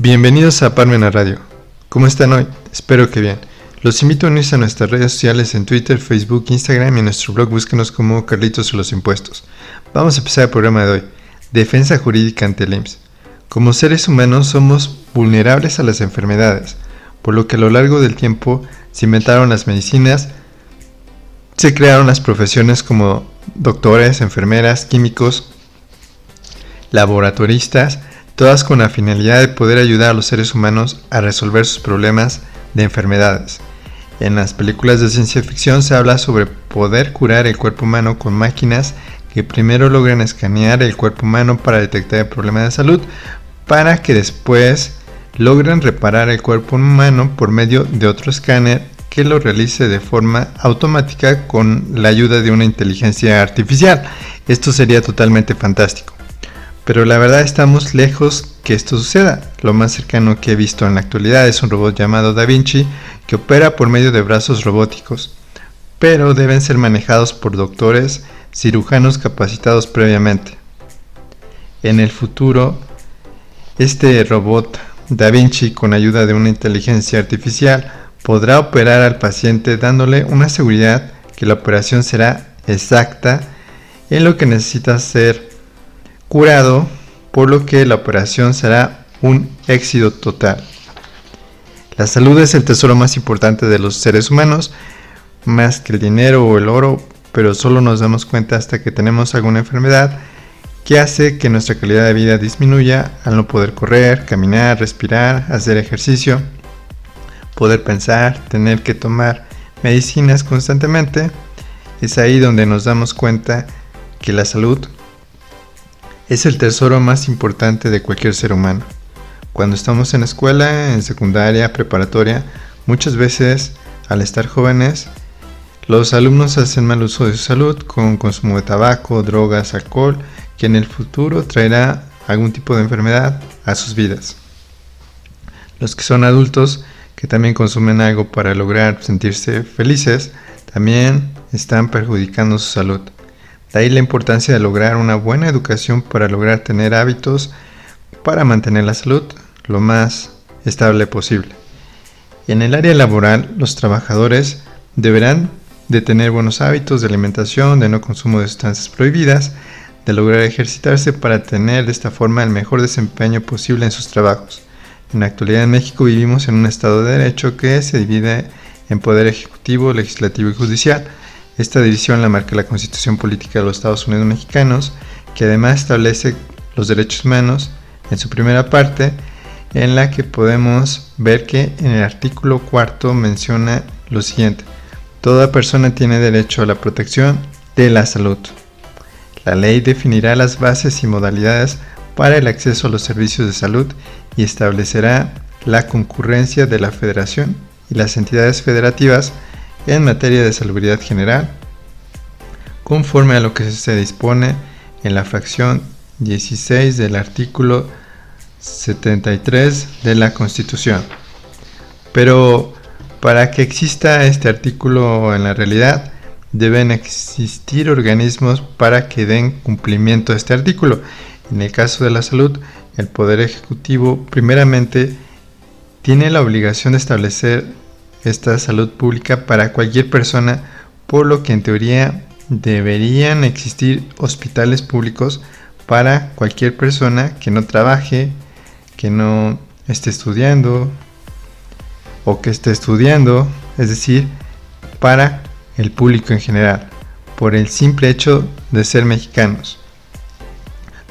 Bienvenidos a Parmena Radio. ¿Cómo están hoy? Espero que bien. Los invito a unirse a nuestras redes sociales en Twitter, Facebook, Instagram y en nuestro blog búsquenos como Carlitos o los Impuestos. Vamos a empezar el programa de hoy. Defensa jurídica ante el IMSS. Como seres humanos somos vulnerables a las enfermedades, por lo que a lo largo del tiempo se inventaron las medicinas, se crearon las profesiones como doctores, enfermeras, químicos, laboratoristas, todas con la finalidad de poder ayudar a los seres humanos a resolver sus problemas de enfermedades. En las películas de ciencia ficción se habla sobre poder curar el cuerpo humano con máquinas que primero logran escanear el cuerpo humano para detectar el problema de salud, para que después logren reparar el cuerpo humano por medio de otro escáner que lo realice de forma automática con la ayuda de una inteligencia artificial. Esto sería totalmente fantástico. Pero la verdad estamos lejos que esto suceda. Lo más cercano que he visto en la actualidad es un robot llamado Da Vinci que opera por medio de brazos robóticos, pero deben ser manejados por doctores, cirujanos capacitados previamente. En el futuro, este robot Da Vinci, con ayuda de una inteligencia artificial, podrá operar al paciente dándole una seguridad que la operación será exacta en lo que necesita ser curado, por lo que la operación será un éxito total. La salud es el tesoro más importante de los seres humanos, más que el dinero o el oro, pero solo nos damos cuenta hasta que tenemos alguna enfermedad que hace que nuestra calidad de vida disminuya al no poder correr, caminar, respirar, hacer ejercicio, poder pensar, tener que tomar medicinas constantemente. Es ahí donde nos damos cuenta que la salud es el tesoro más importante de cualquier ser humano. Cuando estamos en la escuela, en secundaria, preparatoria, muchas veces al estar jóvenes, los alumnos hacen mal uso de su salud con consumo de tabaco, drogas, alcohol, que en el futuro traerá algún tipo de enfermedad a sus vidas. Los que son adultos, que también consumen algo para lograr sentirse felices, también están perjudicando su salud. De ahí la importancia de lograr una buena educación para lograr tener hábitos para mantener la salud lo más estable posible. En el área laboral, los trabajadores deberán de tener buenos hábitos de alimentación, de no consumo de sustancias prohibidas, de lograr ejercitarse para tener de esta forma el mejor desempeño posible en sus trabajos. En la actualidad en México vivimos en un estado de derecho que se divide en poder ejecutivo, legislativo y judicial. Esta división la marca la Constitución Política de los Estados Unidos Mexicanos, que además establece los derechos humanos en su primera parte, en la que podemos ver que en el artículo 4 menciona lo siguiente: toda persona tiene derecho a la protección de la salud. La ley definirá las bases y modalidades para el acceso a los servicios de salud y establecerá la concurrencia de la Federación y las entidades federativas en materia de salubridad general, conforme a lo que se dispone en la fracción 16 del artículo 73 de la Constitución. Pero para que exista este artículo en la realidad, deben existir organismos para que den cumplimiento a este artículo. En el caso de la salud, el Poder Ejecutivo primeramente tiene la obligación de establecer esta salud pública para cualquier persona, por lo que en teoría deberían existir hospitales públicos para cualquier persona que no trabaje, que no esté estudiando o que esté estudiando, es decir, para el público en general, por el simple hecho de ser mexicanos.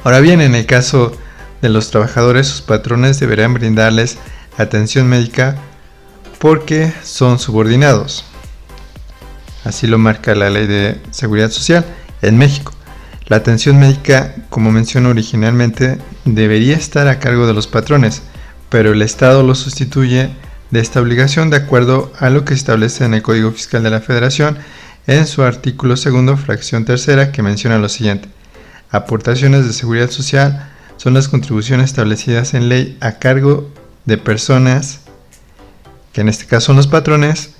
Ahora bien, en el caso de los trabajadores, sus patrones deberán brindarles atención médica porque son subordinados. Así lo marca la Ley de Seguridad Social en México. La atención médica, como mencioné originalmente, debería estar a cargo de los patrones, pero el Estado lo sustituye de esta obligación de acuerdo a lo que establece en el Código Fiscal de la Federación en su artículo 2, fracción 3, que menciona lo siguiente: aportaciones de seguridad social son las contribuciones establecidas en ley a cargo de personas, que en este caso son los patrones,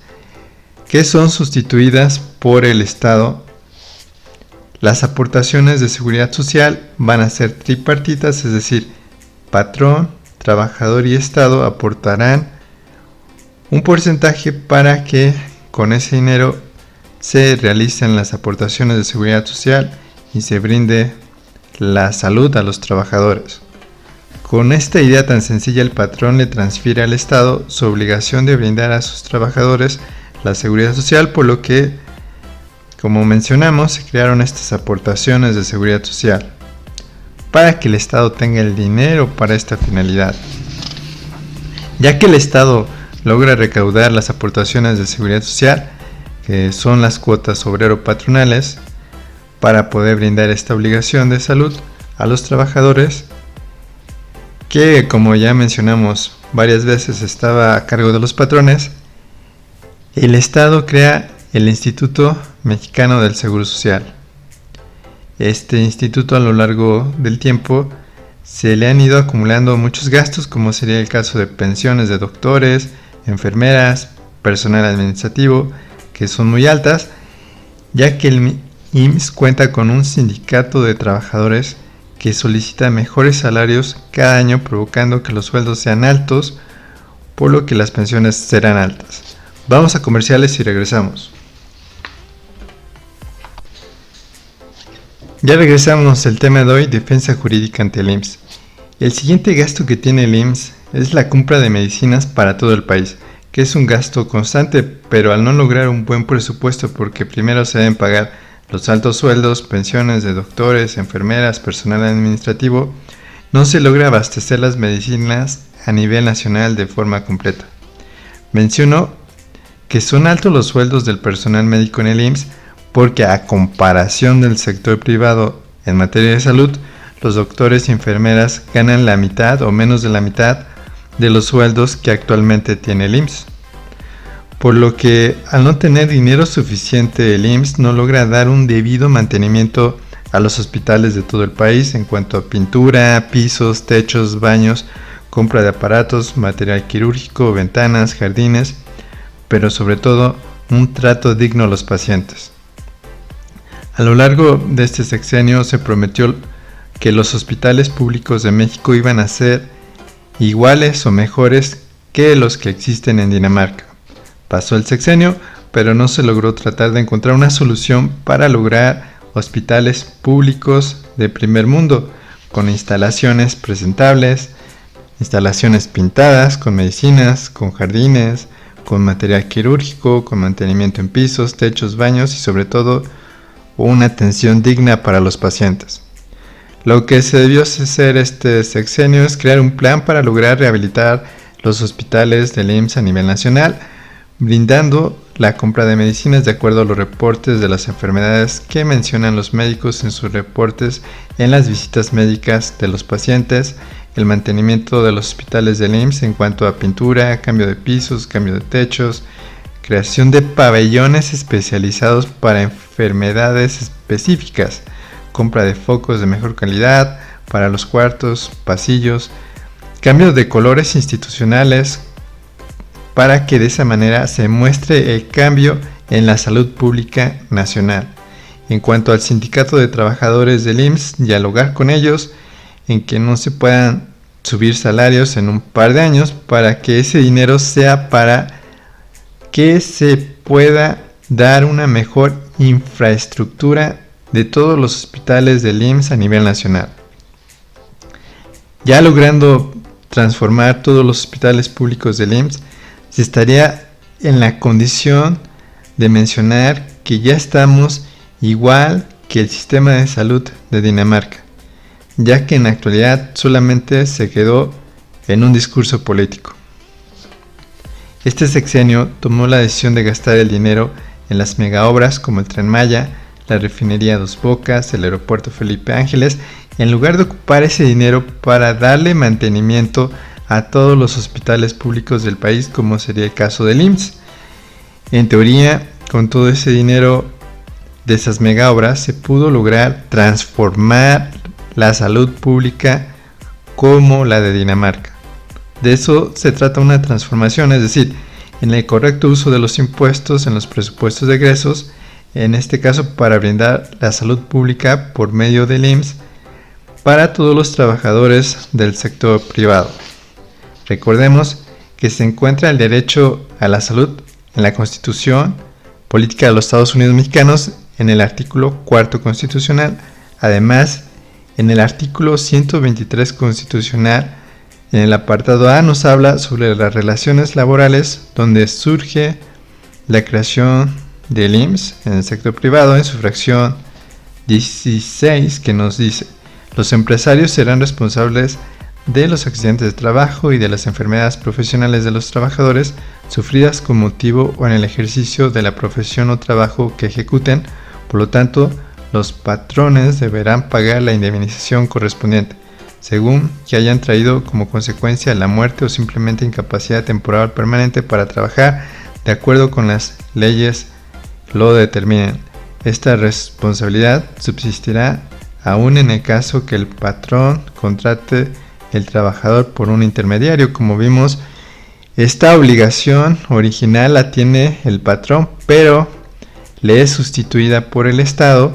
que son sustituidas por el Estado. Las aportaciones de seguridad social van a ser tripartitas, es decir, patrón, trabajador y Estado aportarán un porcentaje para que con ese dinero se realicen las aportaciones de seguridad social y se brinde la salud a los trabajadores. Con esta idea tan sencilla, el patrón le transfiere al Estado su obligación de brindar a sus trabajadores la seguridad social, por lo que, como mencionamos, se crearon estas aportaciones de seguridad social para que el Estado tenga el dinero para esta finalidad. Ya que el Estado logra recaudar las aportaciones de seguridad social, que son las cuotas obrero-patronales, para poder brindar esta obligación de salud a los trabajadores, que como ya mencionamos varias veces estaba a cargo de los patrones, el Estado crea el Instituto Mexicano del Seguro Social. Este instituto, a lo largo del tiempo, se le han ido acumulando muchos gastos, como sería el caso de pensiones de doctores, enfermeras, personal administrativo, que son muy altas, ya que el IMSS cuenta con un sindicato de trabajadores que solicita mejores salarios cada año, provocando que los sueldos sean altos, por lo que las pensiones serán altas. Vamos a comerciales y regresamos. Ya regresamos al tema de hoy, defensa jurídica ante el IMSS. El siguiente gasto que tiene el IMSS es la compra de medicinas para todo el país, que es un gasto constante, pero al no lograr un buen presupuesto, porque primero se deben pagar los altos sueldos, pensiones de doctores, enfermeras, personal administrativo, no se logra abastecer las medicinas a nivel nacional de forma completa. Menciono que son altos los sueldos del personal médico en el IMSS, porque a comparación del sector privado en materia de salud, los doctores y enfermeras ganan la mitad o menos de la mitad de los sueldos que actualmente tiene el IMSS. Por lo que al no tener dinero suficiente, el IMSS no logra dar un debido mantenimiento a los hospitales de todo el país en cuanto a pintura, pisos, techos, baños, compra de aparatos, material quirúrgico, ventanas, jardines, pero sobre todo un trato digno a los pacientes. A lo largo de este sexenio se prometió que los hospitales públicos de México iban a ser iguales o mejores que los que existen en Dinamarca. Pasó el sexenio, pero no se logró tratar de encontrar una solución para lograr hospitales públicos de primer mundo, con instalaciones presentables, instalaciones pintadas, con medicinas, con jardines, con material quirúrgico, con mantenimiento en pisos, techos, baños y sobre todo una atención digna para los pacientes. Lo que se debió hacer este sexenio es crear un plan para lograr rehabilitar los hospitales del IMSS a nivel nacional, brindando la compra de medicinas de acuerdo a los reportes de las enfermedades que mencionan los médicos en sus reportes en las visitas médicas de los pacientes, el mantenimiento de los hospitales del IMSS en cuanto a pintura, cambio de pisos, cambio de techos, creación de pabellones especializados para enfermedades específicas, compra de focos de mejor calidad para los cuartos, pasillos, cambio de colores institucionales para que de esa manera se muestre el cambio en la salud pública nacional. En cuanto al sindicato de trabajadores del IMSS, dialogar con ellos en que no se puedan subir salarios en un par de años para que ese dinero sea para que se pueda dar una mejor infraestructura de todos los hospitales del IMSS a nivel nacional. Ya logrando transformar todos los hospitales públicos del IMSS, se estaría en la condición de mencionar que ya estamos igual que el sistema de salud de Dinamarca, ya que en la actualidad solamente se quedó en un discurso político. Este sexenio tomó la decisión de gastar el dinero en las megaobras como el Tren Maya, la refinería Dos Bocas, el aeropuerto Felipe Ángeles, en lugar de ocupar ese dinero para darle mantenimiento a todos los hospitales públicos del país, como sería el caso del IMSS. En teoría, con todo ese dinero de esas megaobras se pudo lograr transformar la salud pública como la de Dinamarca. De eso se trata una transformación, es decir, en el correcto uso de los impuestos en los presupuestos de egresos, en este caso para brindar la salud pública por medio del IMSS para todos los trabajadores del sector privado. Recordemos que se encuentra el derecho a la salud en la Constitución Política de los Estados Unidos Mexicanos en el artículo 4 constitucional. Además, en el artículo 123 constitucional, en el apartado A, nos habla sobre las relaciones laborales, donde surge la creación del IMSS en el sector privado, en su fracción 16, que nos dice: los empresarios serán responsables de los accidentes de trabajo y de las enfermedades profesionales de los trabajadores sufridas con motivo o en el ejercicio de la profesión o trabajo que ejecuten. Por lo tanto, los patrones deberán pagar la indemnización correspondiente, según que hayan traído como consecuencia la muerte o simplemente incapacidad temporal o permanente para trabajar, de acuerdo con las leyes que lo determinen. Esta responsabilidad subsistirá aún en el caso que el patrón contrate el trabajador por un intermediario. Como vimos, esta obligación original la tiene el patrón, pero le es sustituida por el Estado,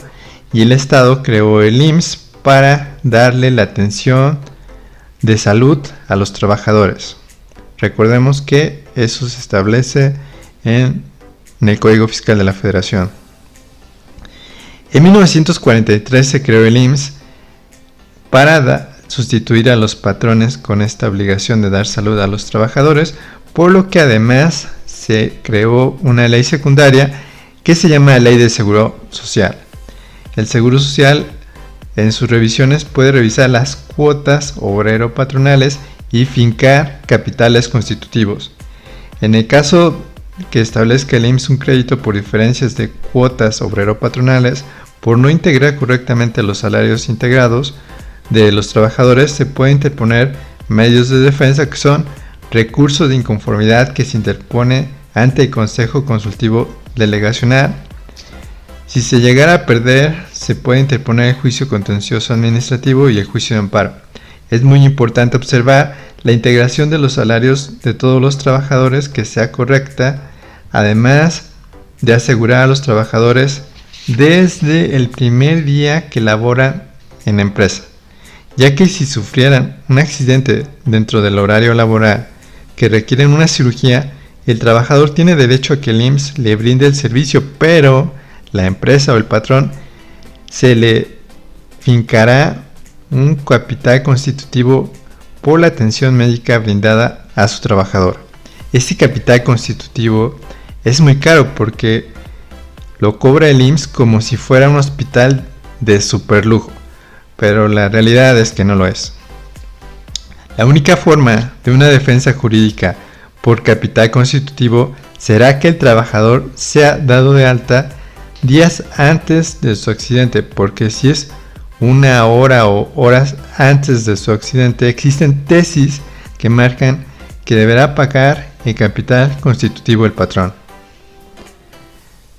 y el Estado creó el IMSS para darle la atención de salud a los trabajadores. Recordemos que eso se establece en el Código Fiscal de la Federación. En 1943 se creó el IMSS para sustituir a los patrones con esta obligación de dar salud a los trabajadores, por lo que además se creó una ley secundaria que se llama Ley de Seguro Social. El Seguro Social, en sus revisiones, puede revisar las cuotas obrero-patronales y fincar capitales constitutivos. En el caso que establezca el IMSS un crédito por diferencias de cuotas obrero-patronales por no integrar correctamente los salarios integrados de los trabajadores, se puede interponer medios de defensa, que son recurso de inconformidad que se interpone ante el Consejo Consultivo Delegacional. Si se llegara a perder, se puede interponer el juicio contencioso administrativo y el juicio de amparo. Es muy importante observar la integración de los salarios de todos los trabajadores que sea correcta, además de asegurar a los trabajadores desde el primer día que laboran en la empresa, ya que si sufrieran un accidente dentro del horario laboral que requieren una cirugía, el trabajador tiene derecho a que el IMSS le brinde el servicio, pero la empresa o el patrón se le fincará un capital constitutivo por la atención médica brindada a su trabajador. Este capital constitutivo es muy caro porque lo cobra el IMSS como si fuera un hospital de superlujo, pero la realidad es que no lo es. La única forma de una defensa jurídica por capital constitutivo será que el trabajador sea dado de alta días antes de su accidente, porque si es una hora o horas antes de su accidente, existen tesis que marcan que deberá pagar el capital constitutivo el patrón.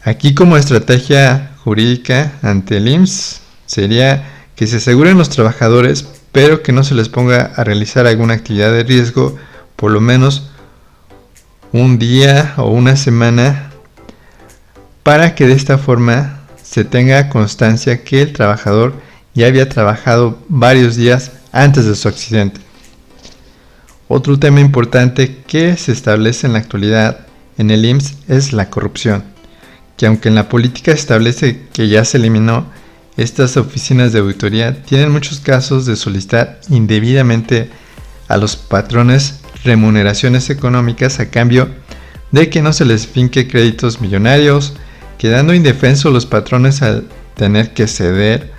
Aquí, como estrategia jurídica ante el IMSS, sería que se aseguren los trabajadores, pero que no se les ponga a realizar alguna actividad de riesgo por lo menos un día o una semana, para que de esta forma se tenga constancia que el trabajador ya había trabajado varios días antes de su accidente. Otro tema importante que se establece en la actualidad en el IMSS es la corrupción, que aunque en la política establece que ya se eliminó, estas oficinas de auditoría tienen muchos casos de solicitar indebidamente a los patrones remuneraciones económicas a cambio de que no se les finque créditos millonarios, quedando indefensos los patrones al tener que ceder,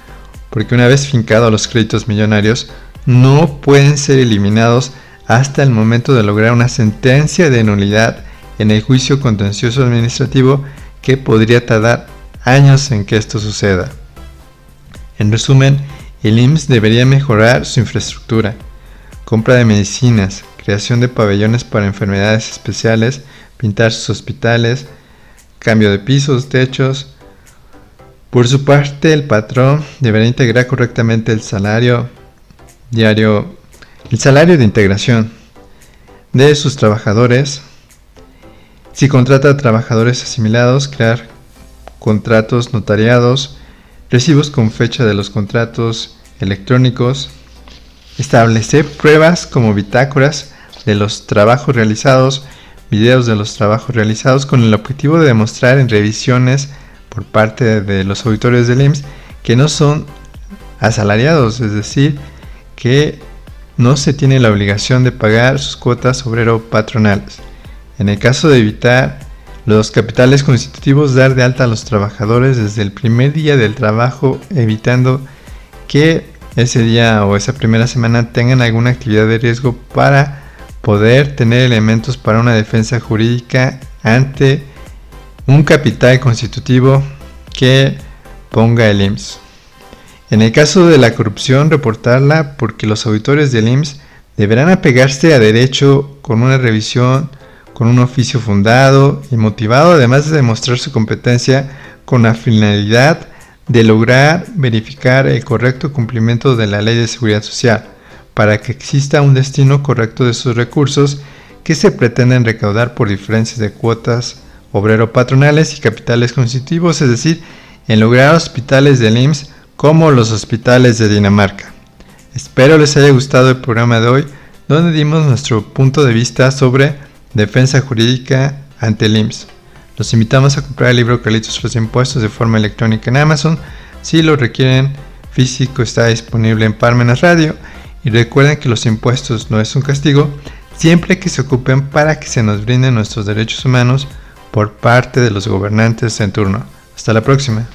porque una vez fincados los créditos millonarios no pueden ser eliminados hasta el momento de lograr una sentencia de nulidad en el juicio contencioso administrativo, que podría tardar años en que esto suceda. En resumen, el IMSS debería mejorar su infraestructura, compra de medicinas, creación de pabellones para enfermedades especiales, pintar sus hospitales, cambio de pisos, techos. Por su parte, el patrón deberá integrar correctamente el salario diario, el salario de integración de sus trabajadores. Si contrata a trabajadores asimilados, crear contratos notariados, recibos con fecha de los contratos electrónicos, establecer pruebas como bitácoras de los trabajos realizados, videos de los trabajos realizados, con el objetivo de demostrar en revisiones por parte de los auditores del IMSS que no son asalariados, es decir, que no se tiene la obligación de pagar sus cuotas obrero-patronales. En el caso de evitar los capitales constitutivos, dar de alta a los trabajadores desde el primer día del trabajo, evitando que ese día o esa primera semana tengan alguna actividad de riesgo para poder tener elementos para una defensa jurídica ante un capital constitutivo que ponga el IMSS. En el caso de la corrupción, reportarla, porque los auditores del IMSS deberán apegarse a derecho con una revisión, con un oficio fundado y motivado, además de demostrar su competencia con la finalidad de lograr verificar el correcto cumplimiento de la Ley de Seguridad Social, para que exista un destino correcto de sus recursos que se pretenden recaudar por diferencias de cuotas obrero-patronales y capitales constitutivos, es decir, en lograr hospitales del IMSS como los hospitales de Dinamarca. Espero les haya gustado el programa de hoy, donde dimos nuestro punto de vista sobre defensa jurídica ante el IMSS. Los invitamos a comprar el libro Carlitos los Impuestos de forma electrónica en Amazon. Si lo requieren físico, está disponible en Parmenas Radio. Y recuerden que los impuestos no es un castigo, siempre que se ocupen para que se nos brinden nuestros derechos humanos por parte de los gobernantes en turno. Hasta la próxima.